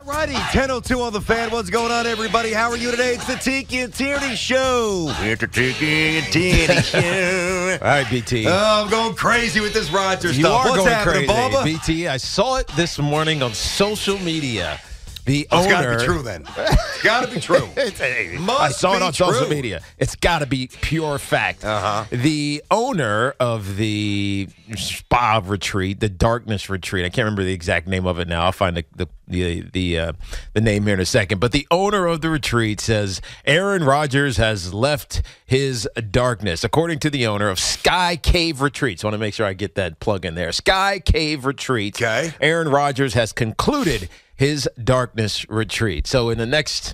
Righty, 10:02 on the fan. What's going on, everybody? How are you today? It's the Tiki and Tierney Show. It's the Tiki and Tierney Show. All right, BT. Oh, I'm going crazy with this Rodgers You stuff. are What's going happening, crazy, Bubba? BT. I saw it this morning on social media. The It's owner. got to be true, then. It's got to be true. I saw it on social true. media. It's got to be pure fact. Uh-huh. The owner of the spa retreat, the darkness retreat, I can't remember the exact name of it now. I'll find the name here in a second. But the owner of the retreat says Aaron Rodgers has left his darkness, according to the owner of Sky Cave Retreats. I want to make sure I get that plug in there. Sky Cave Retreats. Okay. Aaron Rodgers has concluded his darkness retreat. So in the next,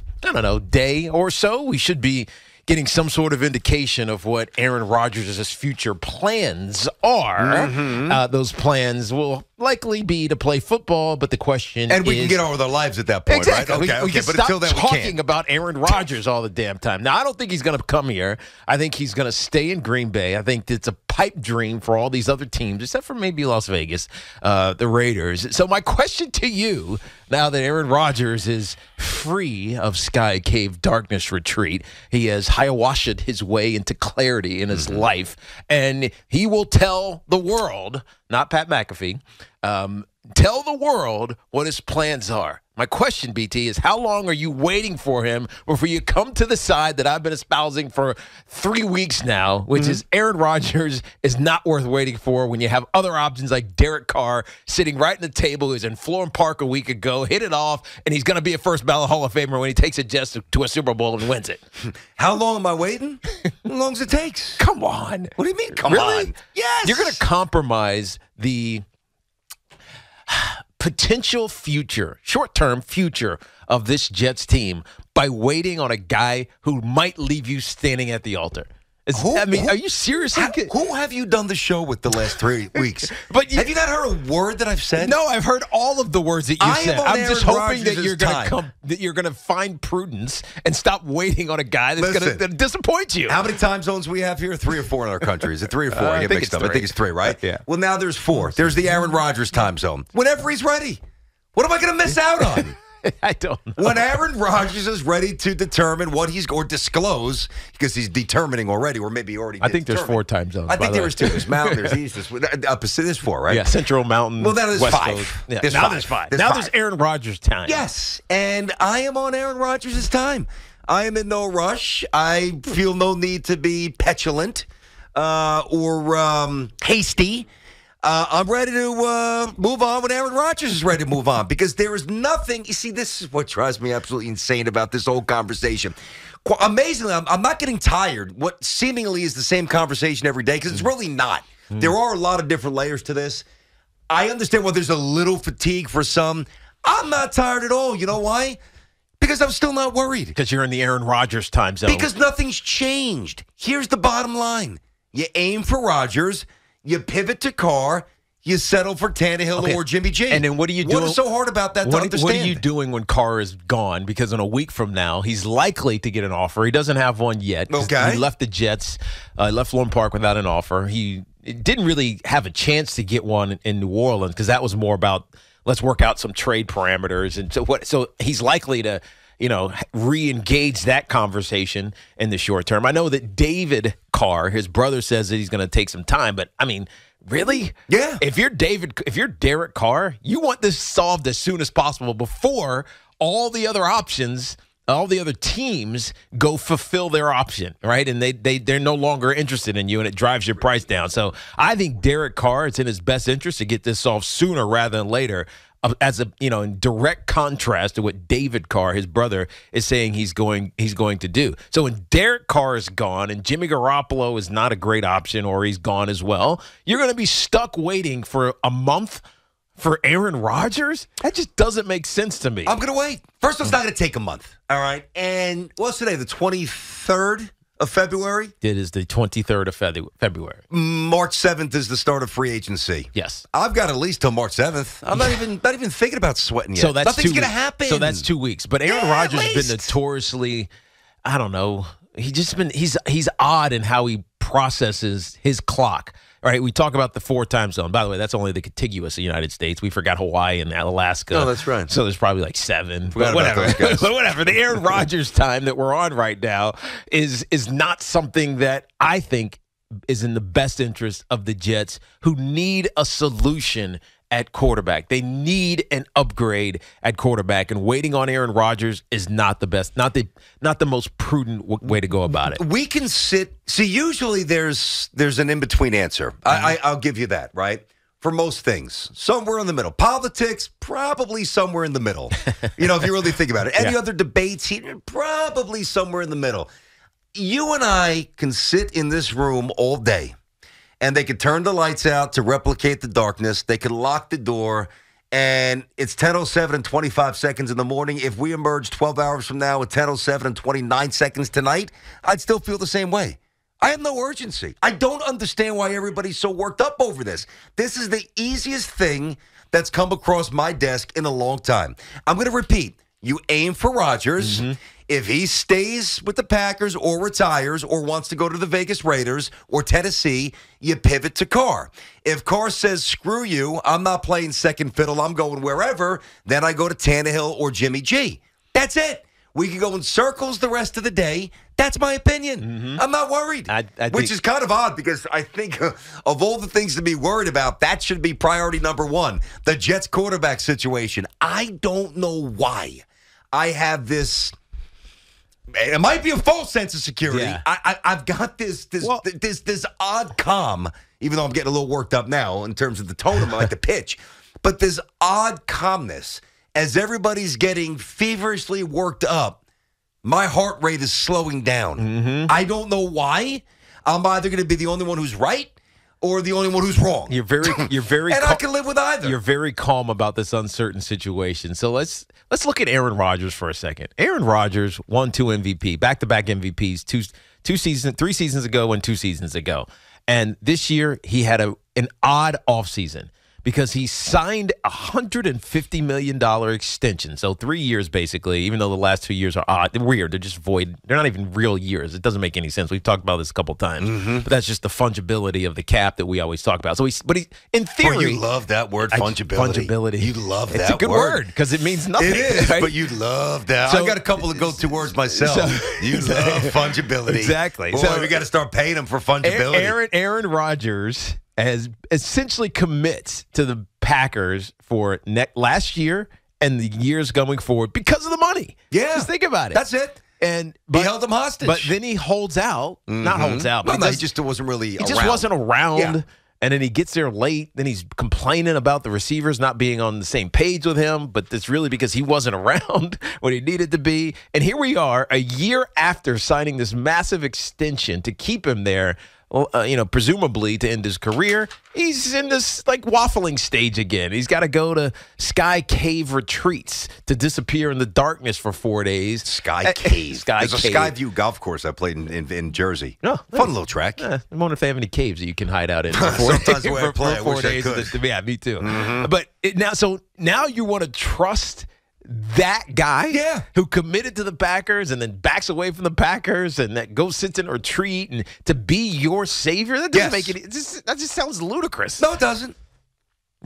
day or so, we should be getting some sort of indication of what Aaron Rodgers' future plans are. Mm-hmm. Those plans will likely be to play football, but the question And we is, can get on with our lives at that point, exactly. right? We can but stop until then, we talking can't. about Aaron Rodgers all the damn time. Now, I don't think he's going to come here. I think he's going to stay in Green Bay. I think it's a pipe dream for all these other teams, except for maybe Las Vegas, the Raiders. So my question to you, now that Aaron Rodgers is free of Sky Cave Darkness Retreat, he has ayahuasca'd his way into clarity in his life, and he will tell the world, not Pat McAfee, tell the world what his plans are. My question, BT, is how long are you waiting for him before you come to the side that I've been espousing for 3 weeks now, which is Aaron Rodgers is not worth waiting for when you have other options like Derek Carr sitting right in the table, who's in Florham Park a week ago, hit it off, and he's going to be a first ballot Hall of Famer when he takes a Jets to a Super Bowl and wins it. How long am I waiting? How long as it takes? Come on. What do you mean, come Really? on? Yes. You're going to compromise the potential future, short-term future of this Jets team by waiting on a guy who might leave you standing at the altar. Are you serious? Who have you done the show with the last 3 weeks? But have you not heard a word that I've said? No, I've heard all of the words that you said. am on I'm just Aaron hoping that Rodgers' you're going to find prudence and stop waiting on a guy that's going to disappoint you. How many time zones we have here? 3 or 4 in our country. Is it 3 or 4? I I think mixed it's up. I think it's 3, right? Yeah. Well, now there's 4. There's the Aaron Rodgers time zone. Whenever he's ready. What am I going to miss out on? I don't know. When Aaron Rodgers is ready to determine what he's going to disclose, because he's determining already, or maybe already I think there's 4 time zones. I think there is 2. There's Mountain, there's East, there's 4, right? Yeah, Central Mountain. Well, now there's West 5. Coast. Yeah. There's Now 5. there's 5. There's Now 5. there's Aaron Rodgers' time. Yes, and I am on Aaron Rodgers' time. I am in no rush. I feel no need to be petulant or hasty. I'm ready to move on when Aaron Rodgers is ready to move on, because there is nothing. You see, this is what drives me absolutely insane about this whole conversation. Amazingly, I'm not getting tired. What seemingly is the same conversation every day, because it's really not. There are a lot of different layers to this. I understand why there's a little fatigue for some. I'm not tired at all. You know why? Because I'm still not worried. Because you're in the Aaron Rodgers time zone. Because nothing's changed. Here's the bottom line. You aim for Rodgers. You pivot to Carr, you settle for Tannehill or Jimmy G. And then what are you doing? What is so hard about that to understand? What are you doing when Carr is gone? Because in a week from now, he's likely to get an offer. He doesn't have one yet. Okay. He left the Jets, left Florham Park without an offer. He didn't really have a chance to get one in New Orleans, because that was more about let's work out some trade parameters. And so he's likely to re-engage that conversation in the short term. I know that David Carr, his brother, says that he's going to take some time, but I mean, really? Yeah. If you're Derek Carr, you want this solved as soon as possible before all the other options, all the other teams go fulfill their option, right? And they're no longer interested in you, and it drives your price down. So I think Derek Carr, it's in his best interest to get this solved sooner rather than later. As in direct contrast to what David Carr, his brother, is saying he's going to do. So when Derek Carr is gone and Jimmy Garoppolo is not a great option, or he's gone as well, you're going to be stuck waiting for a month for Aaron Rodgers? That just doesn't make sense to me. I'm going to wait. First, it's not going to take a month. All right. And what's today? The 23rd of February? It is the 23rd of February. March 7th is the start of free agency. Yes. I've got at least till March 7th. I'm not even thinking about sweating yet. So that's Nothing's going to happen. So that's 2 weeks. But Aaron Rodgers has been notoriously, I don't know, he's odd in how he processes his clock. All right, we talk about the 4 time zone. By the way, that's only the contiguous United States. We forgot Hawaii and Alaska. No, that's right. So there's probably like 7. Forgot But about whatever. those guys. But whatever. The Aaron Rodgers time that we're on right now is not something that I think is in the best interest of the Jets, who need a solution at quarterback. They need an upgrade at quarterback, and waiting on Aaron Rodgers is not the best, not the most prudent way to go about it. We can see, usually there's an in-between answer. I'll give you that, right? For most things, somewhere in the middle. Politics, probably somewhere in the middle. If you really think about it. Any other debates, probably somewhere in the middle. You and I can sit in this room all day, and they could turn the lights out to replicate the darkness. They could lock the door, and it's 10:07 and 25 seconds in the morning. If we emerge 12 hours from now at 10:07 and 29 seconds tonight, I'd still feel the same way. I have no urgency. I don't understand why everybody's so worked up over this. This is the easiest thing that's come across my desk in a long time. I'm going to repeat. You aim for Rodgers. Mm-hmm. If he stays with the Packers or retires or wants to go to the Vegas Raiders or Tennessee, you pivot to Carr. If Carr says, screw you, I'm not playing second fiddle, I'm going wherever, then I go to Tannehill or Jimmy G. That's it. We can go in circles the rest of the day. That's my opinion. Mm-hmm. I'm not worried, which is kind of odd because I think of all the things to be worried about, that should be priority number 1, the Jets quarterback situation. I don't know why I have this. It might be a false sense of security. Yeah. I've got this odd calm, even though I'm getting a little worked up now in terms of the tone of the pitch, but this odd calmness as everybody's getting feverishly worked up. My heart rate is slowing down. Mm-hmm. I don't know why. I'm either going to be the only one who's right or the only one who's wrong. You're very, and I can live with either. You're very calm about this uncertain situation. So let's look at Aaron Rodgers for a second. Aaron Rodgers won 2 MVP, back-to-back MVPs, 3 seasons ago and 2 seasons ago. And this year he had an odd offseason because he signed a $150 million extension. So 3 years, basically, even though the last 2 years are odd. They're weird. They're just void. They're not even real years. It doesn't make any sense. We've talked about this a couple times. Mm-hmm. But that's just the fungibility of the cap that we always talk about. So in theory. You love that word, fungibility. Fungibility. You love that word. It's a good word because it means nothing. It is, right? but you love that. I got a couple of go-to words myself. You love fungibility. Exactly. Boy, we got to start paying him for fungibility. Aaron Rodgers has essentially commits to the Packers for last year and the years going forward because of the money. Yeah. Just think about it. That's it. He held them hostage. But then he holds out. Mm-hmm. Not holds out. But he just wasn't really around. He just wasn't around. Yeah. And then he gets there late. Then he's complaining about the receivers not being on the same page with him. But it's really because he wasn't around when he needed to be. And here we are a year after signing this massive extension to keep him there. Presumably to end his career. He's in this waffling stage again. He's got to go to Sky Cave retreats to disappear in the darkness for 4 days. Sky Cave. There's a Skyview golf course I played in Jersey. Oh, fun little track. I wonder if they have any caves that you can hide out in. Sometimes the way I play, I wish I could. Yeah, me too. Mm-hmm. But now you want to trust that guy who committed to the Packers and then backs away from the Packers and that goes sits in a retreat and to be your savior? That doesn't make it. That just sounds ludicrous. No, it doesn't.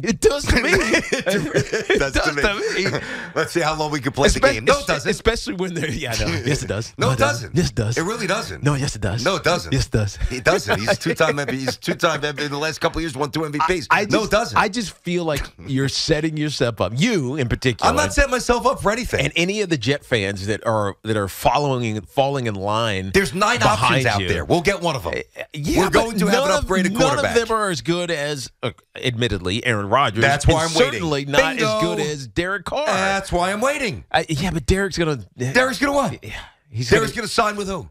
It does to me. It does to me. Let's see how long we can play the game. No, it doesn't. Especially when they're. Yeah, no. Yes, it does. No, it doesn't. Yes, it does. It really doesn't. No, yes, it does. No, it doesn't. Yes, it does. It doesn't. He's two-time MVP. He's two-time MVP. In the last couple of years, won 2 MVPs. No, it doesn't. I just feel like you're setting yourself up. You, in particular. I'm not setting myself up for anything. And any of the Jet fans that are falling in line. There's 9 options out there. We'll get one of them. We're going to have an upgraded quarterback. None of them are as good as, admittedly, Aaron Rodgers. That's why I'm waiting. Certainly not as good as Derek Carr. That's why I'm waiting. But Derek's going to... Derek's going to what? Derek's going to sign with who?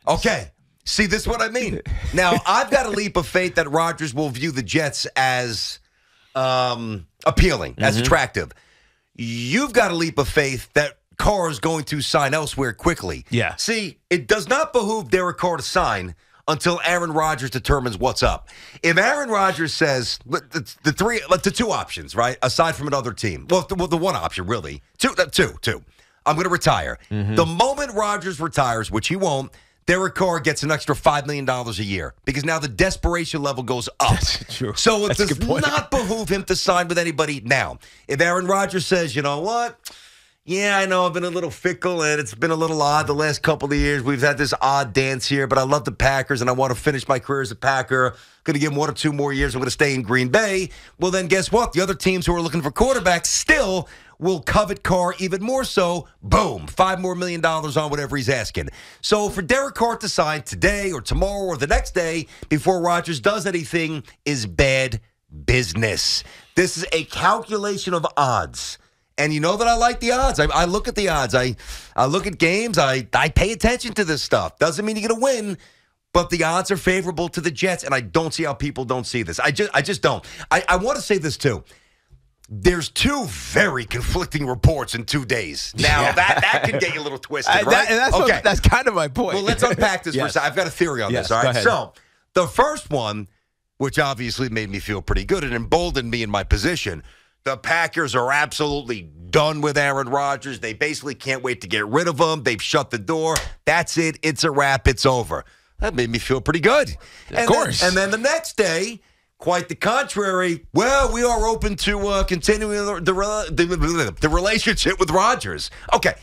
Okay. See, this is what I mean. Now, I've got a leap of faith that Rodgers will view the Jets as appealing, as attractive. You've got a leap of faith that Carr is going to sign elsewhere quickly. Yeah. See, it does not behoove Derek Carr to sign until Aaron Rodgers determines what's up. If Aaron Rodgers says the 2 options, right, aside from another team, well, the one option really, two. I'm going to retire. Mm-hmm. The moment Rodgers retires, which he won't, Derek Carr gets an extra $5 million a year because now the desperation level goes up. That's true. So it That's a does good point. not behoove him to sign with anybody now. If Aaron Rodgers says, you know what? Yeah, I know I've been a little fickle and it's been a little odd the last couple of years. We've had this odd dance here, but I love the Packers and I want to finish my career as a Packer. Going to give him 1 or 2 more years. I'm going to stay in Green Bay. Well, then guess what? The other teams who are looking for quarterbacks still will covet Carr even more so. Boom, $5 more million on whatever he's asking. So for Derek Carr to sign today or tomorrow or the next day before Rodgers does anything is bad business. This is a calculation of odds. And you know that I like the odds. I look at the odds. I look at games. I pay attention to this stuff. Doesn't mean you're going to win, but the odds are favorable to the Jets, and I don't see how people don't see this. I just don't. I want to say this, too. There's 2 very conflicting reports in 2 days. Now, that can get you a little twisted, right? That's kind of my point. Well, let's unpack this for a second. I've got a theory on this, all right? So, the first one, which obviously made me feel pretty good and emboldened me in my position, the Packers are absolutely done with Aaron Rodgers. They basically can't wait to get rid of him. They've shut the door. That's it. It's a wrap. It's over. That made me feel pretty good. Of course. And then the next day, quite the contrary. Well, we are open to continuing the relationship with Rodgers. Okay.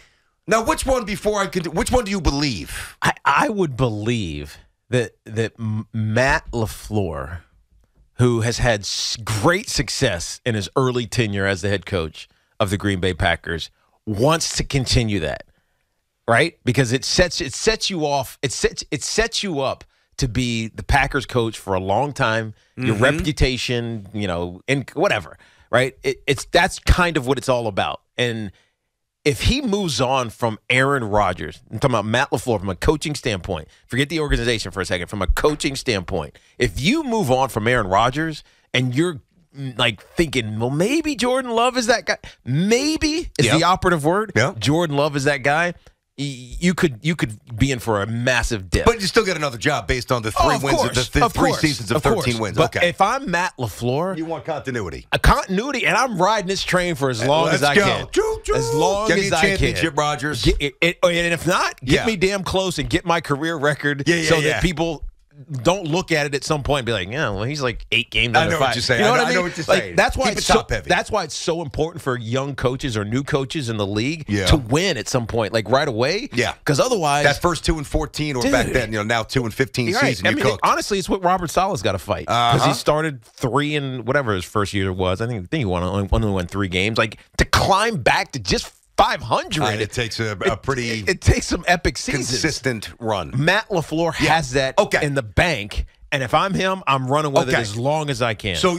Now, which one which one do you believe? I would believe that Matt LaFleur, who has had great success in his early tenure as the head coach of the Green Bay Packers, wants to continue that, right? Because it sets you off. It sets you up to be the Packers coach for a long time. Your reputation, and whatever, right? That's kind of what it's all about. And if he moves on from Aaron Rodgers, I'm talking about Matt LaFleur from a coaching standpoint, forget the organization for a second, from a coaching standpoint, if you move on from Aaron Rodgers and you're like thinking, well, maybe Jordan Love is that guy, maybe is the operative word. Yep. Jordan Love is that guy. You could be in for a massive dip. But you still get another job based on the 3 wins of the 3 seasons of 13 wins. But if I'm Matt LaFleur, you want continuity. A continuity, and I'm riding this train for as long as I can. Choo-choo. As long as I can. Championship, Rodgers. And if not, get me damn close and get my career record that people don't look at it at some point and be like, yeah, well, he's like 8 games under 5. I know what you're saying. You know what I mean? I know what you're saying. That's why Keep it top heavy. That's why it's so important for young coaches or new coaches in the league to win at some point, like right away. Yeah. Because otherwise, that first 2-14 or back then, now 2-15 season, I mean, honestly, it's what Robert Sala's got to fight because he started 3 in whatever his first year was. I think he only won 3 games. Like to climb back to just 500. It takes a pretty. It takes some epic seasons. Consistent run. Matt LaFleur has that in the bank. And if I'm him, I'm running with it as long as I can. So,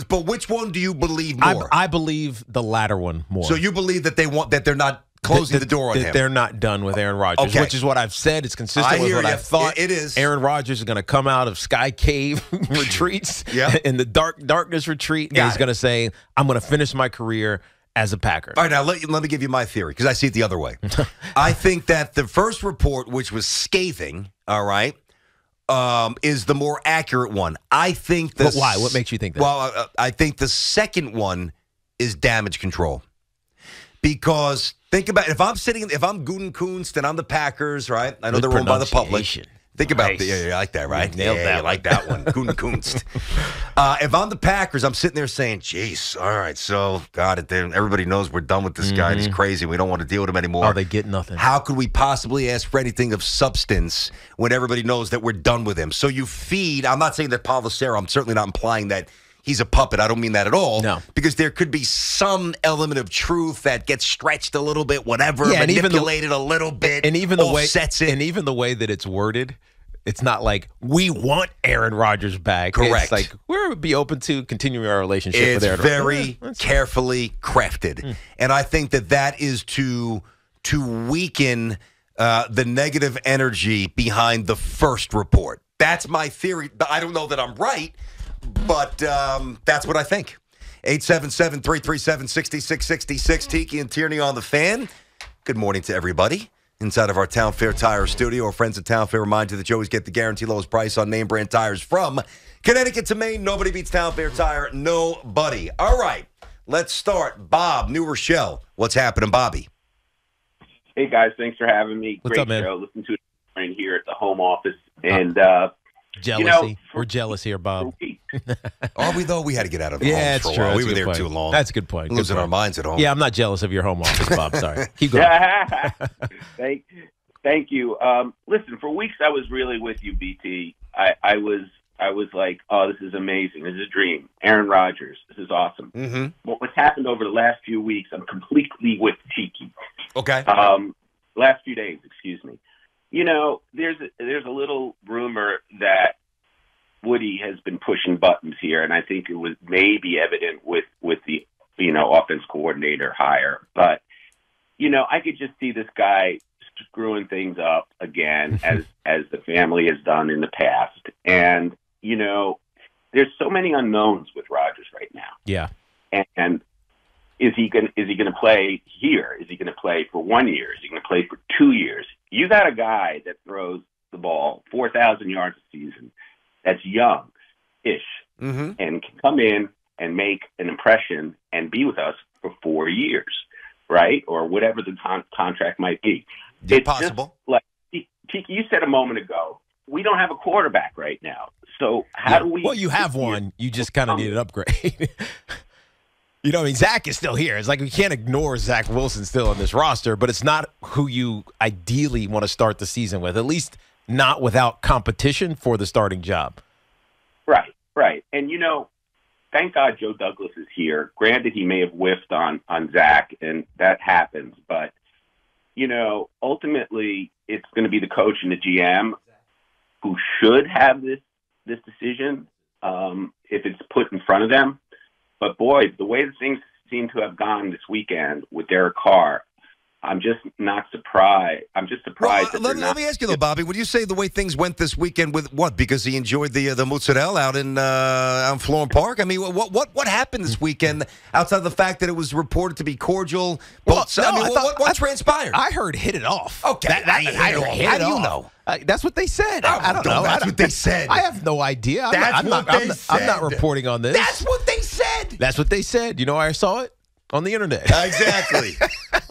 but which one do you believe more? I believe the latter one more. So you believe that they're not closing the door on him? They're not done with Aaron Rodgers, which is what I've said. It's consistent with what I thought. It is. Aaron Rodgers is going to come out of Sky Cave retreats in the darkness retreat, and he's going to say, I'm going to finish my career as a Packer. All right, now let me give you my theory because I see it the other way. I think that the first report, which was scathing, all right, is the more accurate one. I think But why? What makes you think that? Well, I think the second one is damage control. Because think about it, if I'm Gutekunst and I'm the Packers, right? I know they're owned by the public. Think about you like that, right? Nailed that. You like that one. Gutekunst. If I'm the Packers, I'm sitting there saying, geez, all right, so, God, everybody knows we're done with this guy. He's crazy. We don't want to deal with him anymore. Oh, they get nothing. How could we possibly ask for anything of substance when everybody knows that we're done with him? So you feed, I'm not saying that Palacero, I'm certainly not implying that he's a puppet. I don't mean that at all. No. Because there could be some element of truth that gets stretched a little bit, whatever, manipulated a little bit, and even the offsets it. And even the way that it's worded, it's not like we want Aaron Rodgers back. Correct. It's like we would be open to continuing our relationship with Aaron Rodgers. It's very carefully crafted. And I think that is to weaken the negative energy behind the first report. That's my theory. I don't know that I'm right, but that's what I think. 877-337-6666. Tiki and Tierney on the Fan. Good morning to everybody. Inside of our Town Fair Tire studio, our friends at Town Fair remind you that you always get the guaranteed lowest price on name brand tires from Connecticut to Maine. Nobody beats Town Fair Tire. Nobody. All right, let's start. Bob, New Rochelle. What's happening, Bobby? Hey, guys. Thanks for having me. What's Great up, man? show. Listen to it in here at the home office, and jealousy. We're jealous here, Bob. Are we though? We had to get out of the Yeah, homes for a true. while. That's We a were good there point. too long. That's a good point. Losing Good our point. minds at home. Yeah, I'm not jealous of your home office, Bob. Sorry. Keep going. Thank you. Listen, for weeks I was really with you, BT. I was like, oh, this is amazing. This is a dream. Aaron Rodgers. This is awesome. Mm-hmm. What's happened over the last few weeks, I'm completely with Tiki. Okay. Last few days, excuse me. There's a little rumor that Woody has been pushing buttons here, and I think it was maybe evident with the offense coordinator hire. But I could just see this guy screwing things up again, as the family has done in the past. And there's so many unknowns with Rodgers right now. Yeah. And is he going to play here? Is he going to play for 1 year? Is he going to play for 2 years? You got a guy that throws the ball 4,000 yards a season, that's young-ish, Mm-hmm. and can come in and make an impression and be with us for 4 years, right? Or whatever the contract might be. It's possible. Just like Tiki, you said a moment ago, we don't have a quarterback right now. So how do we? Well, you have one. You just kind of need an upgrade. Zach is still here. It's like we can't ignore Zach Wilson still on this roster, but it's not who you ideally want to start the season with, at least not without competition for the starting job. Right. And, thank God Joe Douglas is here. Granted, he may have whiffed on Zach, and that happens. But, ultimately, it's going to be the coach and the GM who should have this decision if it's put in front of them. But, boy, the way the things seem to have gone this weekend with Derek Carr, I'm just not surprised. I'm just surprised that let me ask you, though, Bobby, would you say the way things went this weekend with what? Because he enjoyed the mozzarella out in Florham Park? I mean, what happened this weekend outside of the fact that it was reported to be cordial? What transpired? I heard hit it off. Okay. I heard hit How it do you off. know? That's what they said. I don't know. That's what they said. I have no idea. I'm not reporting on this. That's what they said. That's what they said. You know where I saw it? On the internet. Exactly.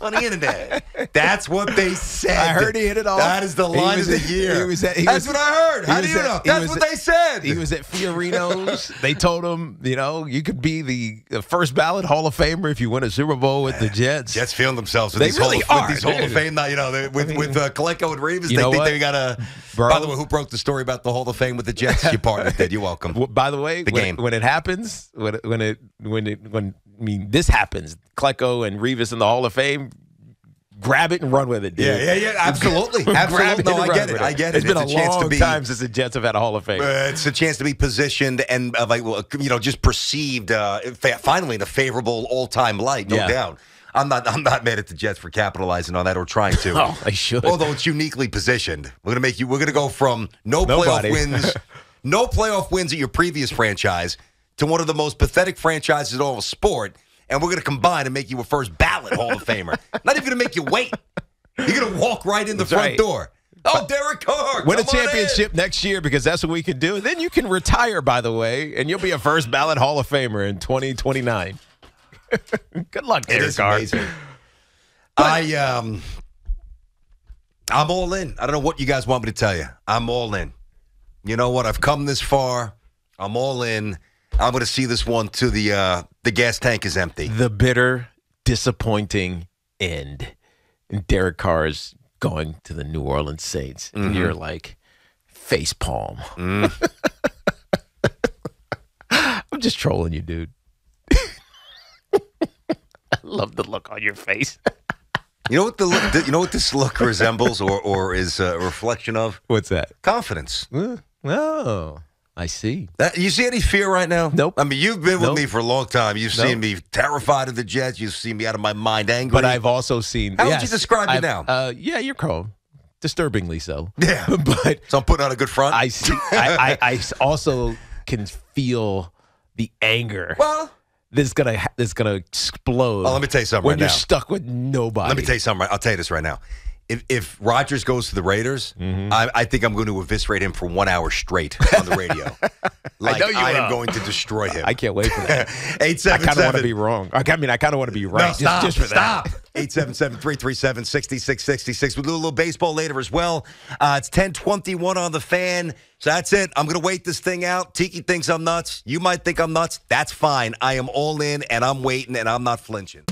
On the internet. That's what they said. I heard he hit it off. That is the line of the year. That's what I heard. How do you know? That's what they said. He was at Fiorino's. They told him, you could be the first ballot Hall of Famer if you win a Super Bowl with the Jets. Jets feeling themselves with They these really Hall are, with these Hall of Fame. With Colecco and Reeves, they think they got a. By the way, who broke the story about the Hall of Fame with the Jets? Your partner did. You're welcome. By the way, when it happens, when this happens, Klecko and Revis in the Hall of Fame, grab it and run with it, dude. Yeah, absolutely. Absolutely. No, I get it. It's been a long time since the Jets have had a Hall of Fame. It's a chance to be positioned and, just perceived finally in a favorable all-time light, no doubt. I'm not mad at the Jets for capitalizing on that or trying to. Oh, they should. Although it's uniquely positioned. We're going to go from no playoff wins at your previous franchise to one of the most pathetic franchises in all of sport, and we're going to combine and make you a first ballot Hall of Famer. Not even going to make you wait. You're going to walk right in the front door. Oh, Derek Carr, win a championship next year because that's what we can do. Then you can retire, by the way, and you'll be a first ballot Hall of Famer in 2029. Good luck, Derek Carr. Amazing. I'm all in. I don't know what you guys want me to tell you. I'm all in. You know what? I've come this far. I'm all in. I'm going to see this one to the gas tank is empty. The bitter, disappointing end. And Derek Carr is going to the New Orleans Saints. And you're like, face palm. I'm just trolling you, dude. I love the look on your face. You know what this look resembles or is a reflection of? What's that? Confidence. Oh, I see. You see any fear right now? Nope. I mean, you've been with me for a long time. You've seen me terrified of the Jets. You've seen me out of my mind angry. But I've also seen. How would you describe me now? Yeah, you're calm. Disturbingly so. Yeah. But so I'm putting on a good front. I see. I also can feel the anger. Well, that's gonna explode. Oh, let me tell you something when right now. You're stuck with nobody. Let me tell you something. I'll tell you this right now. If Rodgers goes to the Raiders, I think I'm going to eviscerate him for 1 hour straight on the radio. Like, I am going to destroy him. I can't wait for that. 877. I kind of want to be wrong. I kind of want to be right. No, stop. Just for Stop. that. 877-337-6666. We'll do a little baseball later as well. It's 10:21 on the fan. So that's it. I'm going to wait this thing out. Tiki thinks I'm nuts. You might think I'm nuts. That's fine. I am all in, and I'm waiting, and I'm not flinching.